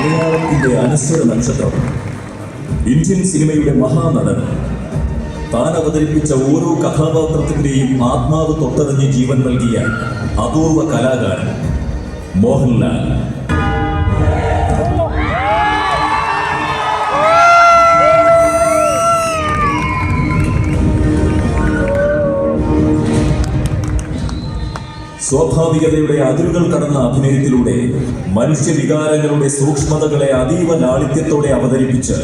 മലയാളത്തിന്റെ അനശ്വര നക്ഷത്രം, ഇന്ത്യൻ സിനിമയുടെ മഹാനടൻ, താൻ അവതരിപ്പിച്ച ഓരോ കഥാപാത്രത്തിന്റെയും ആത്മാവ് തൊട്ടറിഞ്ഞ് ജീവൻ നൽകിയ അപൂർവ കലാകാരൻ മോഹൻലാൽ. സ്വാഭാവികതയുടെ അതിരുകൾ കടന്ന അഭിനയത്തിലൂടെ മനുഷ്യവികാരങ്ങളുടെ സൂക്ഷ്മതകളെ അതീവ ലാളിത്യത്തോടെ അവതരിപ്പിച്ച്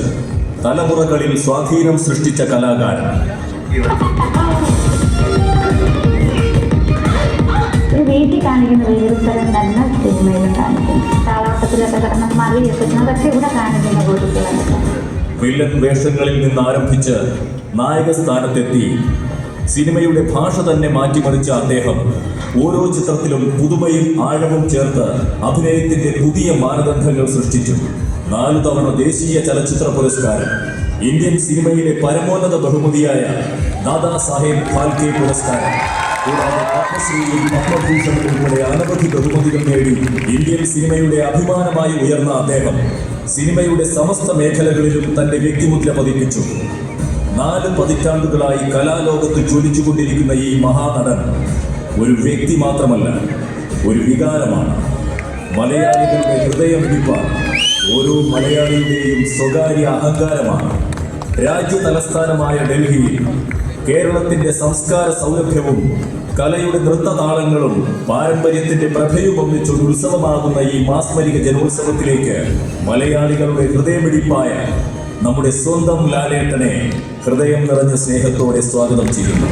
തലമുറകളിൽ സ്വാധീനം സൃഷ്ടിച്ച കലാകാരൻ. വീട്ടിൽ കാണിക്കുന്ന വേറുതരം തന്നെ സിനിമയിൽ കാണിക്കും. കാലഘട്ടത്തിലൊക്കെ കിടന്ന് മറിയൊക്കെ ഇവിടെ കാണിക്കുന്ന കൂട്ടുകളൊക്കെ വില്ലൻ വേഷങ്ങളിൽ നിന്ന് ആരംഭിച്ച് നായക സ്ഥാനത്തെത്തി സിനിമയുടെ ഭാഷ തന്നെ മാറ്റിമറിച്ച അദ്ദേഹം ഓരോ ചിത്രത്തിലും പുതുമയും ആഴവും ചേർത്ത് അഭിനയത്തിന്റെ പുതിയ മാനദണ്ഡങ്ങൾ സൃഷ്ടിച്ചു. 4 തവണ ദേശീയ ചലച്ചിത്ര പുരസ്കാരം, ഇന്ത്യൻ സിനിമയിലെ പരമോന്നത ബഹുമതിയായ ദാദാ സാഹേബ് ഫാൽക്കെ പുരസ്കാരം, കൂടാതെ പത്മശ്രീയും പത്മഭൂഷണും ഉൾപ്പെടെ അനവധി ബഹുമതികൾ നേടി ഇന്ത്യൻ സിനിമയുടെ അഭിമാനമായി ഉയർന്ന അദ്ദേഹം സിനിമയുടെ സമസ്ത മേഖലകളിലും തന്റെ വ്യക്തിമുദ്ര പതിപ്പിച്ചു. 4 പതിറ്റാണ്ടുകളായി കലാലോകത്ത് ജ്വലിച്ചുകൊണ്ടിരിക്കുന്ന ഈ മഹാനടൻ ഒരു വ്യക്തി മാത്രമല്ല, ഒരു വികാരമാണ്. മലയാളികളുടെ ഹൃദയമിടിപ്പാണ്. ഓരോ മലയാളിയുടെയും സ്വകാര്യ അഹങ്കാരമാണ്. രാജ്യ തലസ്ഥാനമായ ഡൽഹിയിൽ കേരളത്തിന്റെ സംസ്കാര സൗരഭ്യവും കലയുടെ നൃത്തതാളങ്ങളും പാരമ്പര്യത്തിന്റെ പ്രഭയും ഒന്നിച്ചൊരു ഉത്സവമാകുന്ന ഈ മാസ്മരിക ജനോത്സവത്തിലേക്ക് മലയാളികളുടെ ഹൃദയമിടിപ്പായ നമ്മുടെ സ്വന്തം ലാലേട്ടനെ ഹൃദയം നിറഞ്ഞ സ്നേഹത്തോടെ സ്വാഗതം ചെയ്യുന്നു.